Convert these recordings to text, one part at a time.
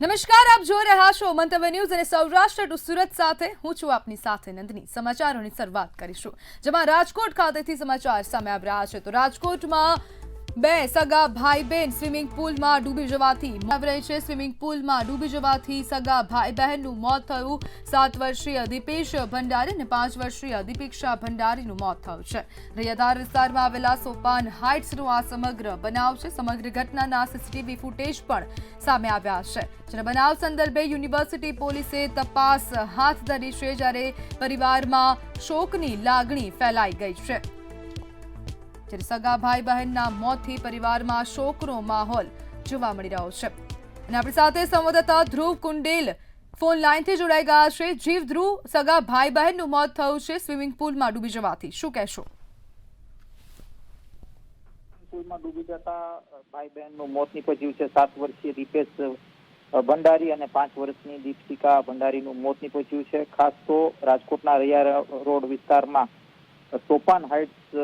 નમસ્કાર, આપ જોઈ રહ્યા છો મંતવ્ય ન્યૂઝ અને સૌરાષ્ટ્ર ટુ સુરત સાથે હું છું આપની સાથે નંદની। સમાચારોની શરૂઆત કરીશું, જેમાં રાજકોટ ખાતેથી સમાચાર સામે આવી રહ્યા છે। તો રાજકોટમાં બે સગા ભાઈ બહેન સ્વિમિંગ પુલમાં ડૂબી જવાથી મોત રહી છે। સ્વિમિંગ પુલમાં ડૂબી જવાથી સગા ભાઈ બહેનનું મોત થયું। 7 વર્ષીય દીપેશ ભંડારી અને 5 વર્ષીય દીપિક્ષા ભંડારીનું મોત થયું છે। રૈયાધાર વિસ્તારમાં આવેલા સોપાન હાઇટ્સનો આ સમગ્ર બનાવ છે। સમગ્ર ઘટનાના સીસીટીવી ફૂટેજ પણ સામે આવ્યા છે, જેના બનાવ સંદર્ભે યુનિવર્સિટી પોલીસે તપાસ હાથ ધરી છે, જ્યારે પરિવારમાં શોકની લાગણી ફેલાઈ ગઈ છે। જ્યારે સગા ભાઈ બહેનના મોતથી પરિવારમાં શોકનો માહોલ જોવા મળી રહ્યો છે। અને આપણી સાથે સંવાદદાતા ધ્રુવ કુંડેલ ફોન લાઈનથી જોડાઈ ગયા છે। જીવ ધ્રુવ, સગા ભાઈ બહેનનું મોત થયું છે સ્વિમિંગ પુલમાં ડૂબી જવાથી, શું કહેશો? પુલમાં ડૂબી જતા ભાઈ બહેનનું મોત નીપજ્યું છે। 7 વર્ષીય દીપેશ ભંડારી અને 5 વર્ષની દીપિકા ભંડારીનું મોત નીપજ્યું છે। ખાસ તો રાજકોટના રૈયા રોડ વિસ્તારમાં સોપાન હાઇટ્સ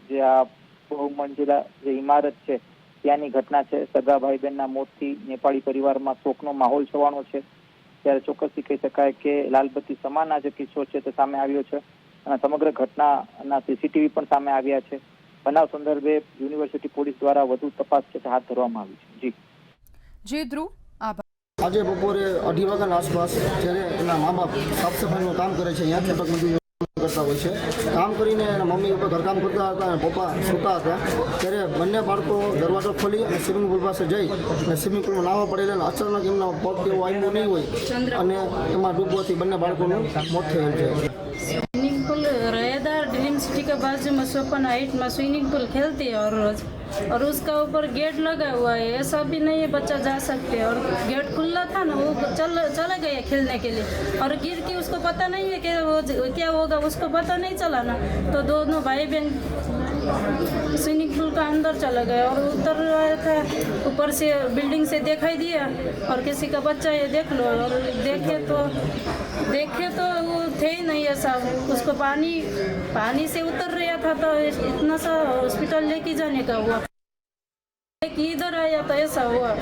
જે આ બહુમંજિલા જે ઇમારત છે ત્યાંની ઘટના છે। સગા ભાઈ બહેનના મોતથી નેપાળી પરિવારમાં શોકનો માહોલ છવાણો છે। ત્યારે ચોક્કસથી કહી શકાય કે લાલબત્તી સમાન આ જે કિસ્સો છે તે સામે આવ્યો છે અને સમગ્ર ઘટનાના સીસીટીવી પણ સામે આવ્યા છે। બનાવ સંદર્ભે યુનિવર્સિટી પોલીસ દ્વારા વધુ તપાસ છે હાથ ધરવામાં આવી છે। જી ધ્રુવ, આભાર। આજે બપોરે 2:30 વાગ્યાના આસપાસ જ્યારે એના મા બાપ સાફ સફાઈનું કામ કરે છે, અહીંયા છૂટક મજૂરી કરતા હોય છે। કામ કરીને એના મમ્મી ઉપર ઘરકામ કરતા હતા અને પપ્પા સૂતા હતા, ત્યારે બંને બાળકો દરવાજો ખોલી અને સ્વિમિંગ પુલ પાસે જઈ અને સ્વિમિંગ પુલમાં નાહવા પડેલા અને અચાનક એમના પગ કેવું આવ્યું નહીં હોય અને એમાં ડૂબવાથી બંને બાળકોનું મોત થયેલ છે। स्विमिंग पुल रैयाधार ड्रीम सिटी के बाजू में सोपन हाइट में स्विमिंग पूल खेलती है और रोज, और उसका ऊपर गेट लगा हुआ है। ऐसा भी नहीं है बच्चा जा सकते, और गेट खुला था ना, वो चले गए खेलने के लिए और गिर के उसको पता नहीं है कि वो क्या होगा, उसको पता नहीं चला ना, तो दोनों भाई बहन स्विमिंग पूल का अंदर चले गए और उतर रहा था, ऊपर से बिल्डिंग से दिखाई दिया और किसी का बच्चा ये देख लो, और देखे तो वो थे ही नहीं ऐसा, उसको पानी से उतर रहा था तो इतना सा हॉस्पिटल लेके जाने का हुआ, इधर आया तो ऐसा हुआ।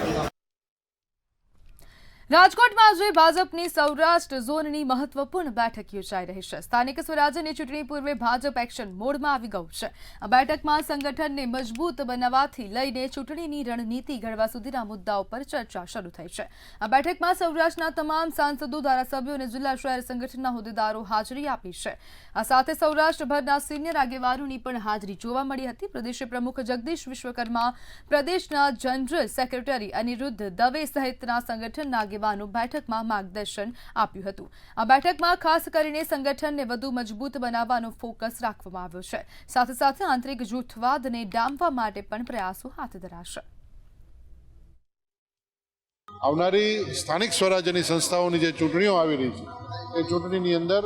રાજકોટમાં આજે ભાજપની સૌરાષ્ટ્ર ઝોનની મહત્વપૂર્ણ બેઠક યોજાઈ રહી છે। સ્થાનિક સ્વરાજ્યની ચૂંટણી પૂર્વે ભાજપ એક્શન મોડમાં આવી ગયું છે। આ બેઠકમાં સંગઠનને મજબૂત બનાવવાથી લઈને ચૂંટણીની રણનીતિ ઘડવા સુધીના મુદ્દાઓ પર ચર્ચા શરૂ થઈ છે। આ બેઠકમાં સૌરાષ્ટ્રના તમામ સાંસદો, ધારાસભ્યો અને જિલ્લા શહેર સંગઠનના હોદ્દેદારો હાજરી આપી છે। આ સાથે સૌરાષ્ટ્રભરના સિનિયર આગેવાનોની પણ હાજરી જોવા મળી હતી। પ્રદેશ પ્રમુખ જગદીશ વિશ્વકર્મા, પ્રદેશના જનરલ સેક્રેટરી અનિરુદ્ધ દવે સહિતના સંગઠનના બેઠકમાં માર્ગદર્શન આપ્યું હતું। આ બેઠકમાં ખાસ કરીને સંગઠનને વધુ મજબૂત બનાવવાનો ફોકસ રાખવામાં આવ્યો છે। સાથે સાથે આંતરિક જૂથવાદને ડામવા માટે પણ પ્રયાસો હાથ ધરાશે। આવનારી સ્થાનિક સ્વરાજ્યની સંસ્થાઓની જે ચૂંટણીઓ આવી રહી છે એ ચૂંટણીની અંદર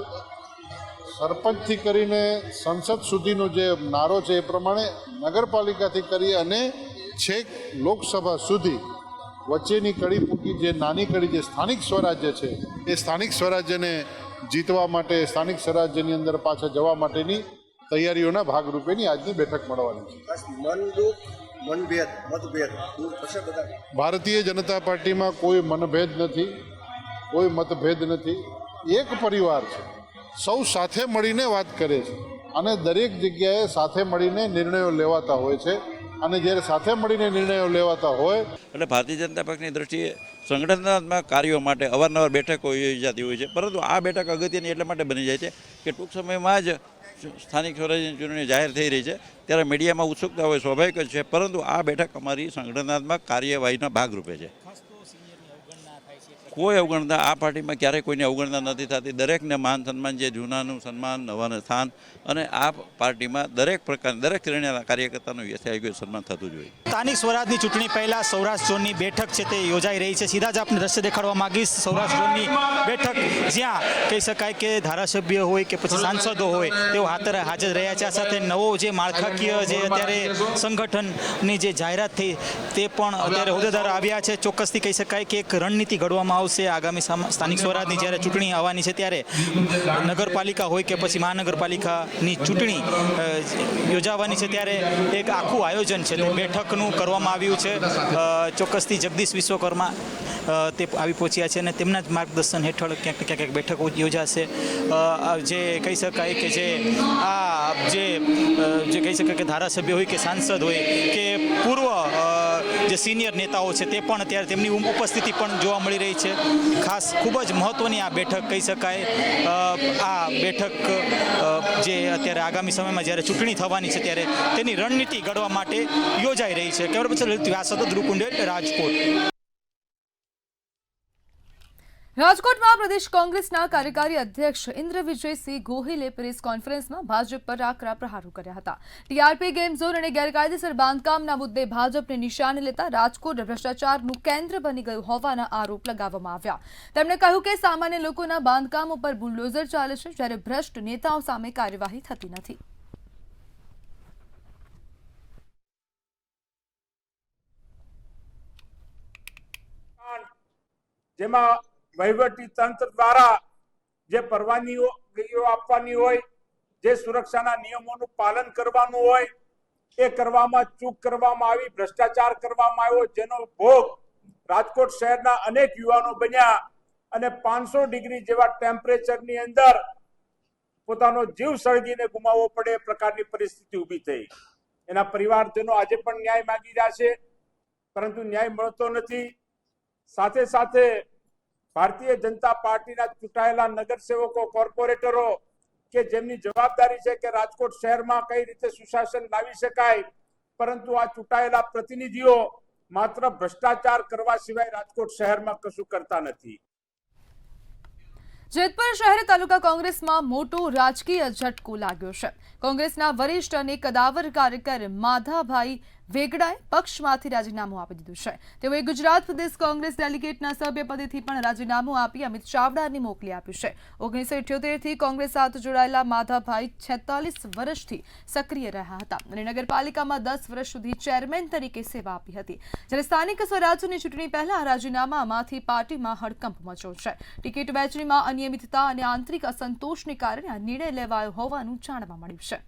સરપંચથી કરીને સંસદ સુધીનો જે નારો છે એ પ્રમાણે નગરપાલિકાથી કરી અને છેક લોકસભા સુધી વચ્ચેની કડી પૂકી જે નાની કડી જે સ્થાનિક સ્વરાજ્ય છે એ સ્થાનિક સ્વરાજ્યને જીતવા માટે, સ્થાનિક સ્વરાજ્યની અંદર પાછા જવા માટેની તૈયારીઓના ભાગરૂપેની આજની બેઠક મળવાની છે। ભારતીય જનતા પાર્ટીમાં કોઈ મનભેદ નથી, કોઈ મતભેદ નથી, એક પરિવાર છે, સૌ સાથે મળીને વાત કરે છે અને દરેક જગ્યાએ સાથે મળીને નિર્ણયો લેવાતા હોય છે। અને જ્યારે સાથે મળીને નિર્ણયો લેવાતા હોય એટલે ભારતીય જનતા પક્ષની દ્રષ્ટિએ સંગઠનાત્મક કાર્યો માટે અવારનવાર બેઠકો યોજાતી હોય છે, પરંતુ આ બેઠક અગત્યની એટલા માટે બની જાય છે કે ટૂંક સમયમાં જ સ્થાનિક સ્વરાજ્યની ચૂંટણી જાહેર થઈ રહી છે, ત્યારે મીડિયામાં ઉત્સુકતા હોય સ્વાભાવિક જ છે, પરંતુ આ બેઠક અમારી સંગઠનાત્મક કાર્યવાહીના ભાગરૂપે છે। કોઈ અવગણના આ પાર્ટીમાં ક્યારેય કોઈની અવગણના નથી થતી। દરેકને માન સન્માન, જે જૂનાનું સન્માન, નવાનું સ્થાન, અને આ પાર્ટીમાં દરેક પ્રકાર, દરેક શ્રેણીના કાર્યકર્તાનું યથાયોગ્ય સન્માન થતું જ હોય। સ્થાનિક સ્વરાજની ચૂંટણી પહેલા સૌરાષ્ટ્ર ઝોનની બેઠક છે તે યોજાઈ રહી છે। સીધા જ આપને દ્રશ્ય દેખાડવા માંગીશ સૌરાષ્ટ્ર ઝોનની બેઠક, જ્યાં કહી શકાય કે ધારાસભ્ય હોય કે પછી સાંસદો હોય તેઓ હાજર રહ્યા છે। આ સાથે નવો જે માળખાકીય જે અત્યારે સંગઠનની જે જાહેરાત થઈ તે પણ અત્યારે હોદ્દેદારો આવ્યા છે। ચોક્કસથી કહી શકાય કે એક રણનીતિ ઘડવામાં આવશે આગામી સ્થાનિક સ્વરાજની જ્યારે ચૂંટણી આવવાની છે ત્યારે નગરપાલિકા હોય કે પછી મહાનગરપાલિકાની ચૂંટણી યોજાવાની છે ત્યારે એક આખું આયોજન છે તે બેઠકનું કરવામાં આવ્યું છે. ચોક્કસથી જગદીશ વિશ્વકર્મા તે આવી પહોંચ્યા છે અને તેમના જ માર્ગદર્શન હેઠળ ક્યાંક ને ક્યાંક બેઠકો યોજાશે. જે કહી શકાય કે જે કહી શકાય કે ધારાસભ્ય હોય કે સાંસદ હોય કે પૂર્વ જે સિનિયર નેતાઓ છે તે પણ અત્યારે તેમની ઉપસ્થિતિ પણ જોવા મળી રહી છે. ખાસ ખૂબ જ મહત્ત્વની આ બેઠક કહી શકાય. આ બેઠક જે અત્યારે આગામી સમયમાં જ્યારે ચૂંટણી થવાની છે ત્યારે તેની રણનીતિ ઘડવા માટે યોજાઈ રહી છે. કેમેરા પર્સન લલિત વ્યાસ સાથે ધ્રુવ કુંડેલ, રાજકોટ. રાજકોટમાં પ્રદેશ કોંગ્રેસના કાર્યકારી અધ્યક્ષ ઇન્દ્ર વિજયસિંહ ગોહિલે પ્રેસ કોન્ફરન્સમાં ભાજપ પર આકરા પ્રહારો કર્યા હતા. ટીઆરપી ગેમ ઝોન અને ગેરકાયદેસર બાંધકામના મુદ્દે ભાજપને નિશાને લેતા રાજકોટ ભ્રષ્ટાચારનું કેન્દ્ર બની ગયું હોવાના આરોપ લગાવવામાં આવ્યા. તેમણે કહ્યું કે સામાન્ય લોકોના બાંધકામો પર બુલડોઝર ચાલે છે, જ્યારે ભ્રષ્ટ નેતાઓ સામે કાર્યવાહી થતી નથી. જેમાં વહીવટી તંત્ર દ્વારા જે પરવાનગીઓ આપવાની હોય, જે સુરક્ષાના નિયમોનું પાલન કરવાનું હોય એ કરવામાં ચૂક કરવામાં આવી, ભ્રષ્ટાચાર કરવામાં આવ્યો, જેનો ભોગ રાજકોટ શહેરના અનેક યુવાનો બન્યા અને 500 ડિગ્રી જેવા ટેમ્પરેચરની અંદર પોતાનો જીવ સળગીને ગુમાવવો પડે એ પ્રકારની પરિસ્થિતિ ઊભી થઈ. એના પરિવારજનો આજે પણ ન્યાય માંગી રહ્યા છે, પરંતુ ન્યાય મળતો નથી. સાથે સાથે ભારતીય જનતા પાર્ટીના ચૂંટાયેલા નગરસેવકો, કોર્પોરેટરો કે જેમની જવાબદારી છે કે રાજકોટ શહેરમાં કઈ રીતે સુશાસન લાવી શકાય, પરંતુ આ ચૂંટાયેલા પ્રતિનિધિઓ માત્ર ભ્રષ્ટાચાર કરવા સિવાય રાજકોટ શહેરમાં કશું કરતા નથી. જેતપુર શહેર તાલુકા કોંગ્રેસમાં મોટો રાજકીય ઝટકો લાગ્યો છે. કોંગ્રેસના વરિષ્ઠ અને કદાવર કાર્યકર માધાભાઈ વેગડાએ પક્ષમાંથી રાજીનામું આપી દીધું છે. તેઓએ ગુજરાત પ્રદેશ કોંગ્રેસ ડેલિગેટના સભ્યપદેથી પણ રાજીનામું આપી અમિત ચાવડાને મોકલી આપ્યું છે. 1978થી કોંગ્રેસ સાથે જોડાયેલા માધાભાઈ 46 વર્ષથી સક્રિય રહ્યા હતા અને નગરપાલિકામાં 10 વર્ષ સુધી ચેરમેન તરીકે સેવા આપી હતી. જ્યારે સ્થાનિક સ્વરાજ્યની ચૂંટણી પહેલા રાજીનામામાંથી પાર્ટીમાં હડકંપ મચ્યો છે. ટિકિટ વહેંચણીમાં અનિયમિતતા અને આંતરિક અસંતોષને કારણે આ નિર્ણય લેવાયો હોવાનું જાણવા મળ્યું છે.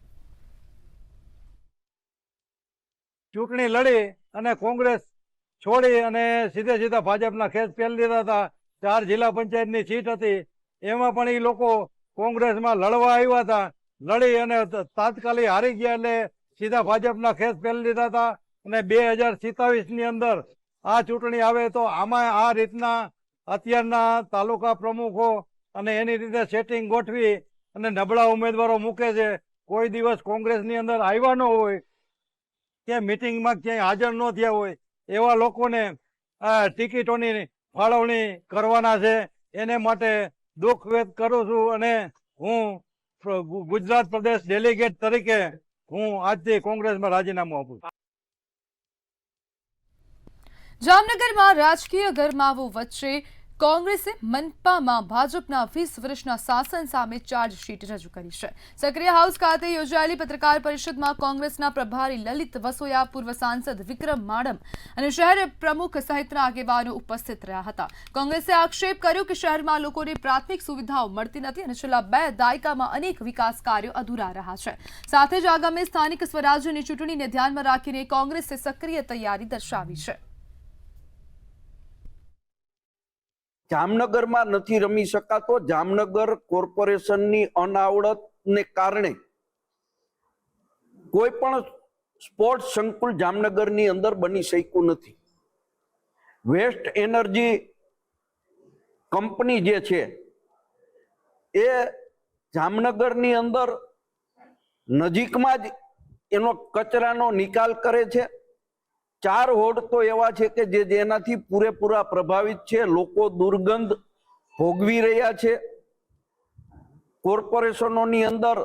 ચૂંટણી લડી અને કોંગ્રેસ છોડી અને સીધા ભાજપના ખેસ પહેરી લીધા હતા. 4 જિલ્લા પંચાયતની સીટ હતી, એમાં પણ એ લોકો કોંગ્રેસમાં લડવા આવ્યા હતા. લડી અને તાત્કાલિક હારી ગયા એટલે સીધા ભાજપના ખેસ પહેરી લીધા હતા. અને 2027ની અંદર આ ચૂંટણી આવે તો આમાં આ રીતના અત્યારના તાલુકા પ્રમુખો અને એની રીતે સેટિંગ ગોઠવી અને નબળા ઉમેદવારો મૂકે છે. કોઈ દિવસ કોંગ્રેસની અંદર આવ્યા ન હોય કે મિટિંગમાં ક્યાંય હાજર ન થયા હોય એવા લોકોને ટિકિટોની ફાળવણી કરવાના છે. એને માટે દુઃખ વ્યક્ત કરું છું અને હું ગુજરાત પ્રદેશ ડેલિગેટ તરીકે હું આજથી કોંગ્રેસમાં રાજીનામું આપું છું. જામનગરમાં રાજકીય ગરમાવો વચ્ચે કોંગ્રેસે મનપામાં ભાજપના 20 વર્ષના શાસન સામે ચાર્જશીટ રજૂ કરી છે. સક્રિય હાઉસ ખાતે યોજાયેલી પત્રકાર પરિષદમાં કોંગ્રેસના પ્રભારી લલિત વસોયા, પૂર્વ સાંસદ વિક્રમ માડમ અને શહેર પ્રમુખ સહિતના આગેવાનો ઉપસ્થિત રહ્યા હતા. કોંગ્રેસે આક્ષેપ કર્યો કે શહેરમાં લોકોને પ્રાથમિક સુવિધાઓ મળતી નથી અને છેલ્લા 2 દાયકામાં અનેક વિકાસ કાર્યો અધૂરા રહ્યા છે. સાથે જ આગામી સ્થાનિક સ્વરાજ્યની ચૂંટણીને ધ્યાનમાં રાખીને કોંગ્રેસે સક્રિય તૈયારી દર્શાવી છે. જામનગરમાં નથી રમી શકાતો. જામનગર કોર્પોરેશનની અનાવડતને કારણે કોઈ પણ સ્પોર્ટ્સ સંકુલ જામનગરની અંદર બની શક્યું નથી. વેસ્ટ એનર્જી કંપની જે છે એ જામનગરની અંદર નજીકમાં જ એનો કચરાનો નિકાલ કરે છે. 4 વોર્ડ તો એવા છે કે જેનાથી પૂરેપૂરા પ્રભાવિત છે. લોકો દુર્ગંધ ભોગવી રહ્યા છે. કોર્પોરેશનોની અંદર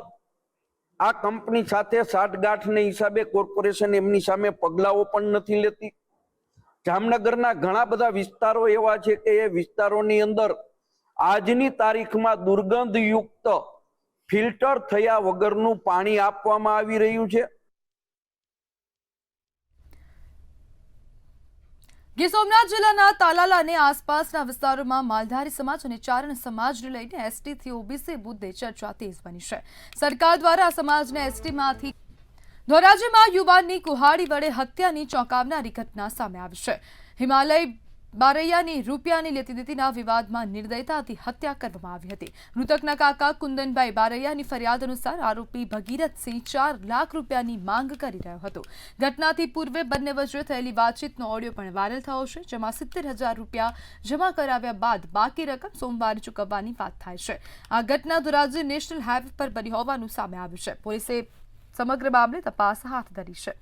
આ કંપની સાથે સાઠગાંઠને હિસાબે કોર્પોરેશન એમની સામે પગલાઓ પણ નથી લેતી. જામનગરના ઘણા બધા વિસ્તારો એવા છે કે એ વિસ્તારોની અંદર આજની તારીખમાં દુર્ગંધયુક્ત ફિલ્ટર થયા વગરનું પાણી આપવામાં આવી રહ્યું છે. ગીર સોમનાથ જિલ્લાના તાલાલા અને આસપાસના વિસ્તારોમાં માલધારી સમાજ અને ચારણ સમાજને લઈને એસટીથી ઓબીસી મુદ્દે ચર્ચા તેજ બની છે. સરકાર દ્વારા આ સમાજને એસટીમાંથી ધોરાજીમાં યુવાનની કુહાડી વડે હત્યાની ચોંકાવનારી ઘટના સામે આવી છે. હિમાલય બારૈયાની રૂપિયાની લેતીદેતીના વિવાદમાં નિર્દયતાથી હત્યા કરવામાં આવી હતી. મૃતકના કાકા કુંદનભાઈ બારૈયાની ફરિયાદ અનુસાર આરોપી ભગીરથસિંહ 4 લાખ રૂપિયાની માંગ કરી રહ્યો હતો. ઘટનાથી પૂર્વે બંને વચ્ચે થયેલી વાતચીતનો ઓડિયો પણ વાયરલ થયો છે, જેમાં 70,000 રૂપિયા જમા કરાવ્યા બાદ બાકી રકમ સોમવારે ચૂકવવાની વાત થાય છે. આ ઘટના ધોરાજી નેશનલ હાઈવે પર બની હોવાનું સામે આવ્યું છે. પોલીસે સમગ્ર મામલે તપાસ હાથ ધરી છે.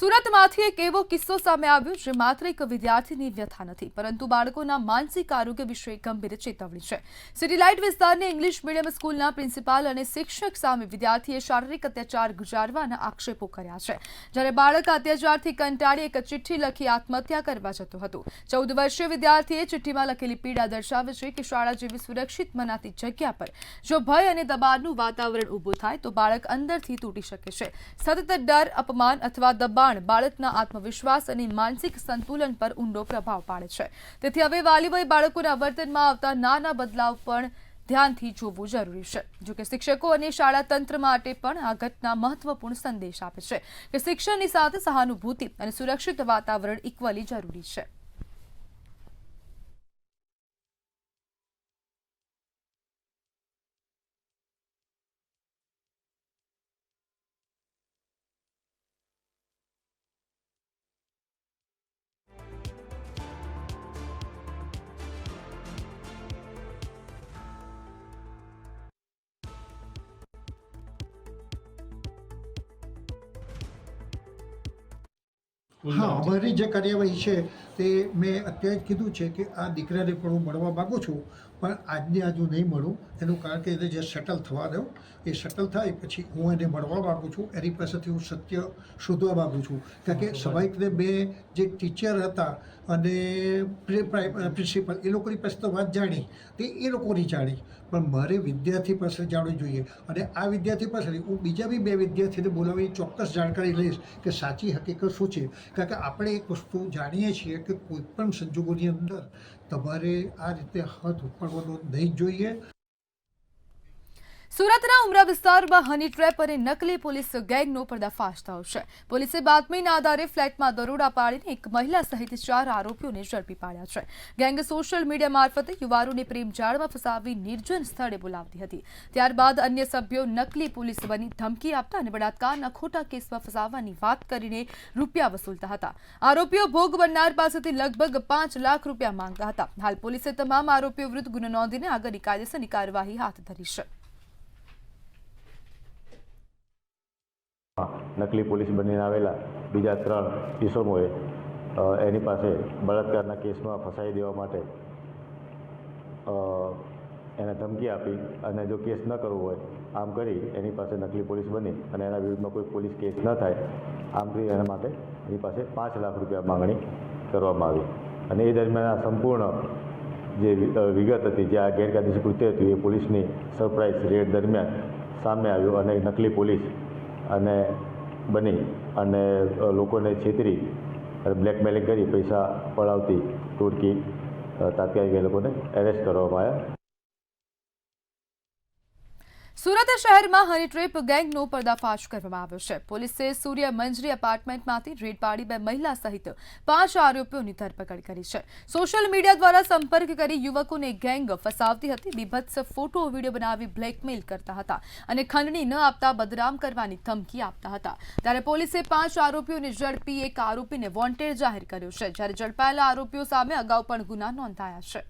સુરતમાંથી એક એવો કિસ્સો સામે આવ્યો જે માત્ર એક વિદ્યાર્થીની વ્યથા નથી, પરંતુ બાળકોના માનસિક આરોગ્ય વિશે ગંભીર ચેતવણી છે. સિટી લાઇટ વિસ્તારની ઇંગ્લિશ મીડિયમ સ્કૂલના પ્રિન્સિપાલ અને શિક્ષક સામે વિદ્યાર્થીએ શારીરિક અત્યાચાર ગુજારવાના આક્ષેપો કર્યા છે. જ્યારે બાળક અત્યાચારથી કંટાળી એક ચિઠ્ઠી લખી આત્મહત્યા કરવા જતો હતો. 14 વર્ષીય વિદ્યાર્થીએ ચિઠ્ઠીમાં લખેલી પીડા દર્શાવે છે કે શાળા જેવી સુરક્ષિત મનાતી જગ્યા પર જો ભય અને દબાણનું વાતાવરણ ઊભું થાય તો બાળક અંદરથી તૂટી શકે છે. સતત ડર, અપમાન અથવા દબાણ બાળકના આત્મવિશ્વાસ અને માનસિક સંતુલન પર ઊંડો પ્રભાવ પાડે છે. તેથી હવે વાલીઓએ બાળકોના વર્તનમાં આવતા નાના બદલાવ પણ ધ્યાનથી જોવું જરૂરી છે. જોકે શિક્ષકો અને શાળા તંત્ર માટે પણ આ ઘટના મહત્વપૂર્ણ સંદેશ આપે છે કે શિક્ષણની સાથે સહાનુભૂતિ અને સુરક્ષિત વાતાવરણ ઇક્વલી જરૂરી છે. હા, અમારી જે કાર્યવાહી છે તે મેં અત્યારે જ કીધું છે કે આ દીકરાને પણ હું મળવા માગું છું, પણ આજને આજ હું નહીં મળું. એનું કારણ કે એને જે સેટલ થવા દઉં, એ સેટલ થાય પછી હું એને મળવા માગું છું. એની પાસેથી હું સત્ય શોધવા માગું છું. કારણ કે સ્વાભાવિક રીતે બે જે ટીચર હતા અને પ્રિન્સિપલ, એ લોકોની પાસે તો વાત જાણી, તે એ લોકોની જાણી, પણ મારે વિદ્યાર્થી પાસે જાણવું જોઈએ. અને આ વિદ્યાર્થી પાસેથી હું બીજા બી 2 વિદ્યાર્થીને બોલાવી ચોક્કસ જાણકારી લઈશ કે સાચી હકીકત શું છે. કારણ કે આપણે એક વસ્તુ જાણીએ છીએ કે કોઈ પણ સંજોગોની અંદર તમારે આ રીતે હાથ ઉપાડવાનો નહીં જોઈએ. સુરતના ઉમરા વિસ્તારમાં હની ટ્રેપ અને નકલી પોલીસ ગેંગનો પર્દાફાશ થયો છે. પોલીસે બાતમીના આધારે ફ્લેટમાં દરોડા પાડીને એક મહિલા સહિત 4 આરોપીઓને ઝડપી પાડ્યા છે. ગેંગ સોશિયલ મીડિયા મારફતે યુવાનોને પ્રેમ જાળમાં ફસાવી નિર્જન સ્થળે બોલાવતી હતી. ત્યારબાદ અન્ય સભ્યો નકલી પોલીસ બની ધમકી આપતા અને બળાત્કારના ખોટા કેસમાં ફસાવવાની વાત કરીને રૂપિયા વસૂલતા હતા. આરોપીઓ ભોગ બનનાર પાસેથી લગભગ 5 લાખ રૂપિયા માંગતા હતા. હાલ પોલીસે તમામ આરોપીઓ વિરુદ્ધ ગુનો નોંધીને આગળની કાયદેસરની કાર્યવાહી હાથ ધરી છે. નકલી પોલીસ બનીને આવેલા બીજા 3 ઇસમોએ એની પાસે બળાત્કારના કેસમાં ફસાઈ દેવા માટે એને ધમકી આપી અને જો કેસ ન કરવો હોય આમ કરી એની પાસે નકલી પોલીસ બની અને એના વિરુદ્ધમાં કોઈ પોલીસ કેસ ન થાય આમ કરી એના માટે એની પાસે 5 લાખ રૂપિયા માંગણી કરવામાં આવી. અને એ દરમિયાન આ સંપૂર્ણ જે વિગત હતી, જે આ ગેરકાયદેસર કૃત્ય હતું, એ પોલીસની સરપ્રાઇઝ રેડ દરમિયાન સામે આવ્યું અને નકલી પોલીસ અને બની અને લોકોને છેતરી બ્લેકમેલિંગ કરી પૈસા પડાવતી ટોળકી તાત્કાલિક એ લોકોને એરેસ્ટ કરવામાં આવ્યા. સુરત શહેરમાં હની ટ્રેપ ગેંગનો પર્દાફાશ કરવામાં આવ્યો છે. પોલીસે સૂર્ય મંજરી એપાર્ટમેન્ટમાંથી રેડ પાડી 2 મહિલા સહિત 5 આરોપીઓની ધરપકડ કરી છે. સોશિયલ મીડિયા દ્વારા સંપર્ક કરી યુવકોને ગેંગ ફસાવતી હતી. બીભત્સ ફોટો વિડીયો બનાવી બ્લેકમેલ કરતા હતા અને ખંડણી ન આપતા બદનામ કરવાની ધમકી આપતા હતા. ત્યારે પોલીસે 5 આરોપીઓને ઝડપી એક આરોપીને વોન્ટેડ જાહેર કર્યો છે. જ્યારે ઝડપાયેલા આરોપીઓ સામે અગાઉ પણ ગુના નોંધાયા છે.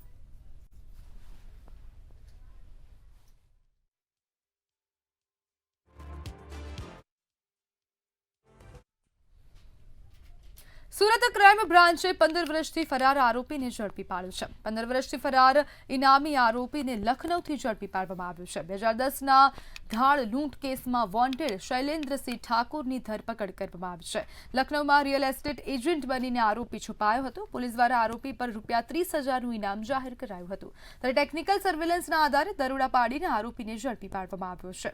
સુરત ક્રાઇમ બ્રાન્ચે 15 વર્ષથી ફરાર આરોપીને ઝડપી પાડ્યો છે. 15 વર્ષથી ફરાર ઇનામી આરોપીને લખનૌથી ઝડપી પાડવામાં આવ્યો છે. 2010ના ધાડ લૂંટ કેસમાં વોન્ટેડ શૈલેન્દ્રસિંહ ઠાકોરની ધરપકડ કરવામાં આવી છે. લખનૌમાં રિયલ એસ્ટેટ એજન્ટ બનીને આરોપી છુપાયો હતો. પોલીસ દ્વારા આરોપી પર ₹30,000નું ઇનામ જાહેર કરાયું હતું. ત્યારે ટેકનિકલ સર્વેલન્સના આધારે દરોડા પાડીને આરોપીને ઝડપી પાડવામાં આવ્યો છે.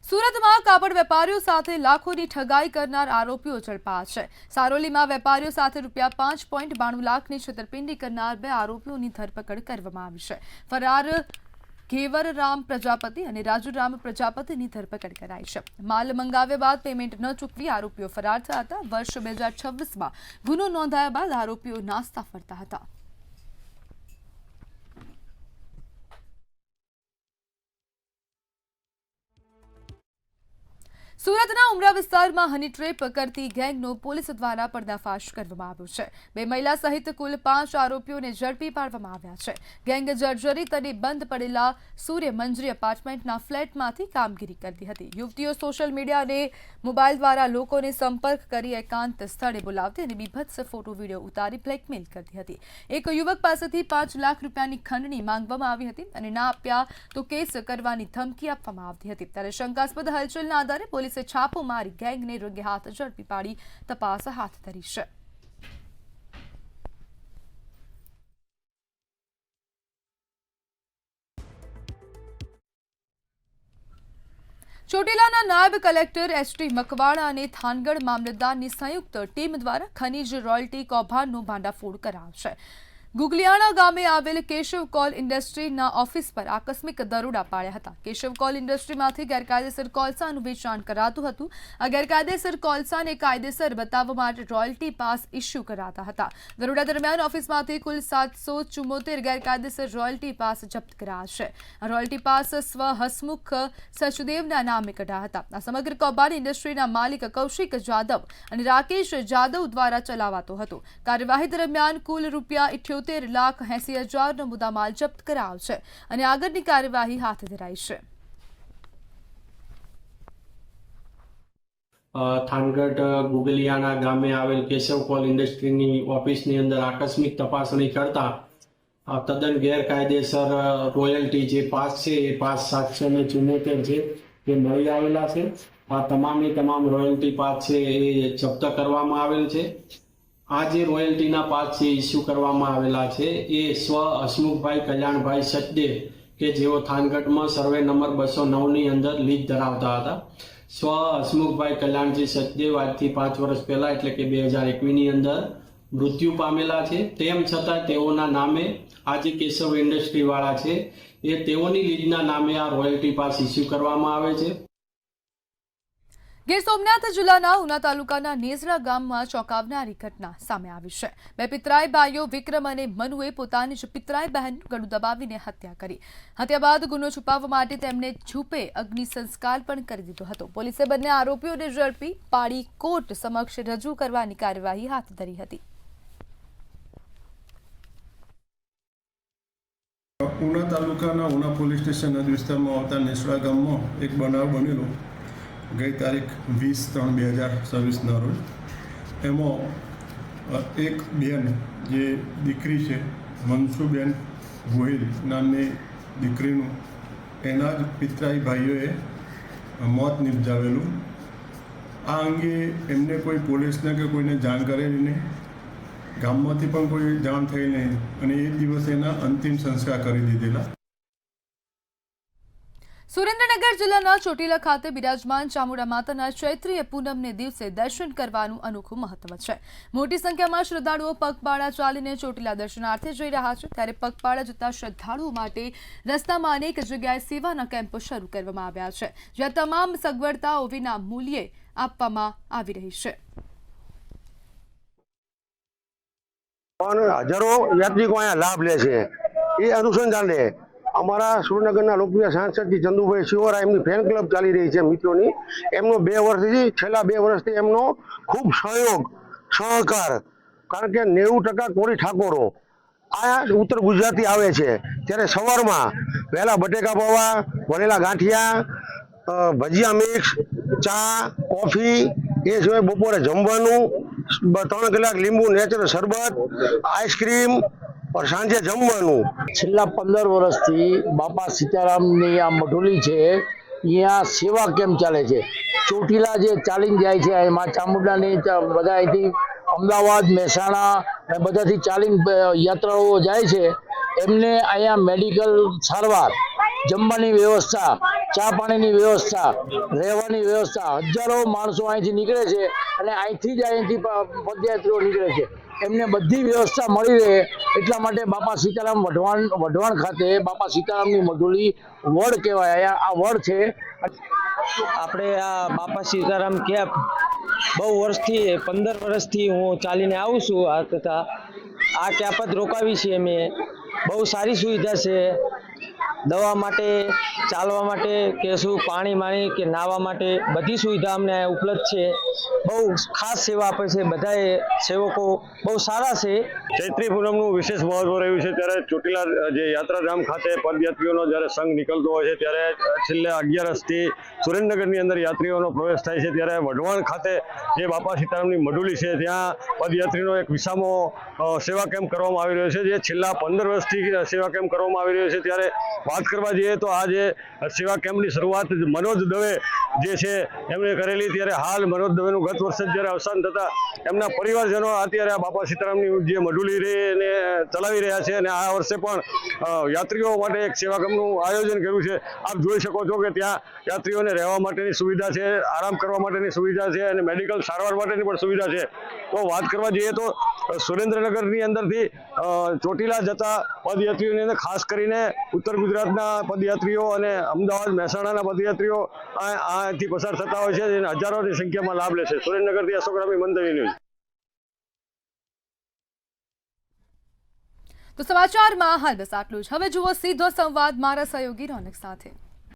સુરતમાં કાપડ વેપારીઓ સાથે લાખોની ઠગાઈ કરનાર આરોપીઓ ઝડપાયા છે. સારોલીમાં વેપારીઓ સાથે ₹5.92 લાખની છેતરપિંડી કરનાર 2 આરોપીઓની ધરપકડ કરવામાં આવી છે. ફરાર ઘેવરરામ પ્રજાપતિ અને રાજુરામ પ્રજાપતિની ધરપકડ કરાઈ છે. માલ મંગાવ્યા બાદ પેમેન્ટ ન ચૂકવી આરોપીઓ ફરાર થયા હતા. વર્ષ 2026માં ગુનો નોંધાયા બાદ આરોપીઓ નાસ્તા ફરતા હતા. સુરતના ઉમરા વિસ્તારમાં હની ટ્રેપ કરતી ગેંગનો પોલીસ દ્વારા પર્દાફાશ કરવામાં આવ્યો છે. 2 મહિલા સહિત કુલ 5 આરોપીઓને ઝડપી પાડવામાં આવ્યા છે. ગેંગ જર્જરિત અને બંધ પડેલા સૂર્ય મંજરી એપાર્ટમેન્ટના ફ્લેટમાંથી કામગીરી કરતી હતી. યુવતીઓ સોશિયલ મીડિયા અને મોબાઈલ દ્વારા લોકોને સંપર્ક કરી એકાંત સ્થળે બોલાવતી અને બીભત્સ ફોટો વિડીયો ઉતારી બ્લેકમેલ કરતી હતી. એક યુવક પાસેથી ₹5 લાખ રૂપિયાની ખંડણી માંગવામાં આવી હતી અને ના આપ્યા તો કેસ કરવાની ધમકી આપવામાં આવતી હતી. ત્યારે શંકાસ્પદ હલચલના આધારે પોલીસે છાપો મારી ગેંગને રંગે હાથ ઝડપી પાડી તપાસ હાથ ધરી છે. ચોટીલાના નાયબ કલેક્ટર એસટી મકવાણા અને થાનગઢ મામલતદારની સંયુક્ત ટીમ દ્વારા ખનીજ રોયલ્ટી કૌભાંડનો ભાંડાફોડ કરાયો છે. ગુગલિયાણા ગામે આવેલ કેશવ કોલ ઇન્ડસ્ટ્રીના ઓફિસ પર આકસ્મિક દરોડા પાડ્યા હતા. કેશવ કોલ ઇન્ડસ્ટ્રીમાંથી ગેરકાયદેસર કોલસાનું વેચાણ કરાતું હતું. આ ગેરકાયદેસર કોલસાને કાયદેસર બતાવવા માટે રોયલ્ટી પાસ ઇસ્યુ કરાતા હતા. દરોડા દરમિયાન ઓફિસમાંથી કુલ 774 ગેરકાયદેસર રોયલ્ટી પાસ જપ્ત કરાયા છે. આ રોયલ્ટી પાસ સ્વ હસમુખ સચદેવના નામે કઢાયા હતા. આ સમગ્ર કૌભાંડ ઇન્ડસ્ટ્રીના માલિક કૌશિક જાદવ અને રાકેશ જાદવ દ્વારા ચલાવાતો હતો. કાર્યવાહી દરમિયાન કુલ ₹78,80,000નો મુદ્દામાલ જપ્ત કરાયો છે અને આગળની કાર્યવાહી હાથ ધરાઈ છે. થાનગઢ ગુગલિયાણા ગામે આવેલ કેશવ કોલ ઇન્ડસ્ટ્રીની ઓફિસની અંદર આકસ્મિક તપાસણી કરતા તદ્દન ગેરકાયદેસર રોયલ્ટી જે પાસ છે એ પાસ 774 છે એ મળી આવેલા છે. આ તમામ રોયલ્ટી પાસ છે એ જપ્ત કરવામાં આવેલ છે. આ જે રોયલ્ટીના પાસ છે ઇસ્યુ કરવામાં આવેલા છે એ સ્વ હસમુખભાઈ કલ્યાણભાઈ સચદેવ કે જેઓ થાનગઢમાં સર્વે નંબર 209ની અંદર લીજ ધરાવતા હતા. સ્વ હસમુખભાઈ કલ્યાણજી સચદેવ આજથી 5 વર્ષ પહેલા એટલે કે 2021ની અંદર મૃત્યુ પામેલા છે. તેમ છતાં તેઓના નામે આ જે કેશવ ઇન્ડસ્ટ્રી વાળા છે એ તેઓની લીજના નામે આ રોયલ્ટી પાસ ઇસ્યુ કરવામાં આવે છે. ગીર સોમનાથ જિલ્લાના ઉના તાલુકાના નેસડા ગામમાં ચોંકાવનારી ઘટના સામે આવી છે. 2 પિતરાઈ ભાઈઓ વિક્રમ અને મનુએ પોતાની જ પિતરાઈ બહેનનું ગળું દબાવીને હત્યા કરી. હત્યા બાદ ગુનો છુપાવવા માટે તેમને છુપે અગ્નિ સંસ્કાર પણ કરી દીધો હતો. પોલીસે બંને આરોપીઓને ઝડપી પાડી કોર્ટ સમક્ષ રજૂ કરવાની કાર્યવાહી હાથ ધરી હતી. ઉના તાલુકાના ઉના પોલીસ સ્ટેશન હદ વિસ્તારમાં આવતા નેસડા ગામમાં એક બનાવ બનેલો ગઈ તારીખ 20/3/2024ના રોજ. એમાં એક બેન જે દીકરી છે મનસુબેન ગોહિલ નામની દીકરીનું એના જ પિતરાઈ ભાઈઓએ મોત નિપજાવેલું. આ અંગે એમને કોઈ પોલીસને કે કોઈને જાણ કરેલી નહીં. ગામમાંથી પણ કોઈ જાણ થઈ નહીં અને એ દિવસે એના અંતિમ સંસ્કાર કરી દીધેલા. સુરેન્દ્રનગર જિલ્લાના ચોટીલા ખાતે બિરાજમાન ચામુંડા માતાના ચૈત્રીય પૂનમને દિવસે દર્શન કરવાનું અનોખું મહત્વ છે. મોટી સંખ્યામાં શ્રદ્ધાળુઓ પગપાળા ચાલીને ચોટીલા દર્શનાર્થે જઈ રહ્યા છે. ત્યારે પગપાળા જતા શ્રદ્ધાળુઓ માટે રસ્તામાં અનેક જગ્યાએ સેવાના કેમ્પો શરૂ કરવામાં આવ્યા છે, જ્યાં તમામ સગવડતાઓ વિના મૂલ્યે આપવામાં આવી રહી છે. હજારો યાત્રિકો અહીંયા લાભ લે છે. એ અનુસંધાને અમારા સુરેન્દ્રનગરના લોકપ્રિય સાંસદ ચંદુભાઈ શિવરા એમની ફેન ક્લબ ચાલી રહી છે મિત્રોની. એમનો 2 વર્ષથી છેલ્લા 2 વર્ષથી એમનો ખૂબ સહયોગ સહકાર, કારણ કે 90% કોળી ઠાકોરો આ ઉત્તર ગુજરાતી આવે છે ત્યારે સવારમાં વહેલા બટેકા પૌવા, વણેલા ગાંઠિયા, ભજીયા મિક્સ, ચા, કોફી, એ સિવાય બપોરે જમવાનું, 3 કલાક લીંબુ નેચરલ શરબત, આઈસ્ક્રીમ, સાંજે જમવાનું. છેલ્લા 15 વર્ષથી બાપા સીતારામની આ મઢોલી છે, અહીંયા સેવા કેમ્પ ચાલે છે. ચોટીલા જે ચાલીને જાય છે, એમાં ચામુંડાની બધા અહીંથી અમદાવાદ, મહેસાણા અને બધાથી ચાલીને યાત્રાળુઓ જાય છે. એમને અહીંયા મેડિકલ સારવાર, જમવાની વ્યવસ્થા, ચા પાણીની વ્યવસ્થા, રહેવાની વ્યવસ્થા, હજારો માણસો અહીંથી નીકળે છે અને અહીંથી પદયાત્રીઓ નીકળે છે. એમને બધી વ્યવસ્થા મળી રહે એટલા માટે બાપા સીતારામ વઢવાણ ખાતે બાપા સીતારામની મઢોલી વડ કહેવાય. આ વડ છે. આપણે આ બાપા સીતારામ કેમ્પ બહુ વર્ષથી 15 વર્ષથી હું ચાલીને આવું છું. તથા આ કેમ્પ જ રોકાવી છે અમે. બહુ સારી સુવિધા છે, દવા માટે, ચાલવા માટે કે શું પાણી કે નાહવા માટે બધી સુવિધા અમને ઉપલબ્ધ છે. બહુ ખાસ સેવા આપે છે, બધાએ સેવકો બહુ સારા છે. ચૈત્રી પૂનમનું વિશેષ મહત્વ રહ્યું છે ત્યારે ચોટીલા જે યાત્રાધામ ખાતે પદયાત્રીઓનો જ્યારે સંઘ નીકળતો હોય છે ત્યારે છેલ્લે 11 સુરેન્દ્રનગરની અંદર યાત્રીઓનો પ્રવેશ થાય છે ત્યારે વઢવાણ ખાતે જે બાપા સીતારામની મઢોલી છે ત્યાં પદયાત્રીનો એક વિસામો સેવા કેમ્પ કરવામાં આવી રહ્યો છે, જે છેલ્લા 15 વર્ષથી સેવા કેમ્પ કરવામાં આવી રહ્યો છે. ત્યારે વાત કરવા જઈએ તો આ જે સેવા કેમ્પની શરૂઆત મનોજ દવે જે છે એમણે કરેલી, ત્યારે હાલ મનોજ દવેનું ગત વર્ષે જ્યારે અવસાન થતાં એમના પરિવારજનો અત્યારે આ બાપા સીતારામની જે મઢોલી રહી એને ચલાવી રહ્યા છે અને આ વર્ષે પણ યાત્રીઓ માટે એક સેવા કેમ્પનું આયોજન કર્યું છે. આપ જોઈ શકો છો કે ત્યાં યાત્રીઓને રહેવા માટેની સુવિધા છે, આરામ કરવા માટેની સુવિધા છે અને મેડિકલ સારવાર માટેની પણ સુવિધા છે. તો વાત કરવા જઈએ તો સુરેન્દ્રનગરની અંદરથી ચોટીલા જતા પદયાત્રીઓની અંદર ખાસ કરીને ઉત્તર ગુજરાતના પદયાત્રીઓ અને અમદાવાદ, મહેસાણાના પદયાત્રીઓ આથી પસાર થતા હોય છે અને હજારોની સંખ્યામાં લાભ લે છે. સુરેન્દ્રનગરથી અશોક રામી, મંતવ્ય ન્યૂઝ. તો સમાચારમાં હાલ બસ આટલું જ. હવે જુઓ સીધો સંવાદ મારા સહયોગી રોનક સાથે.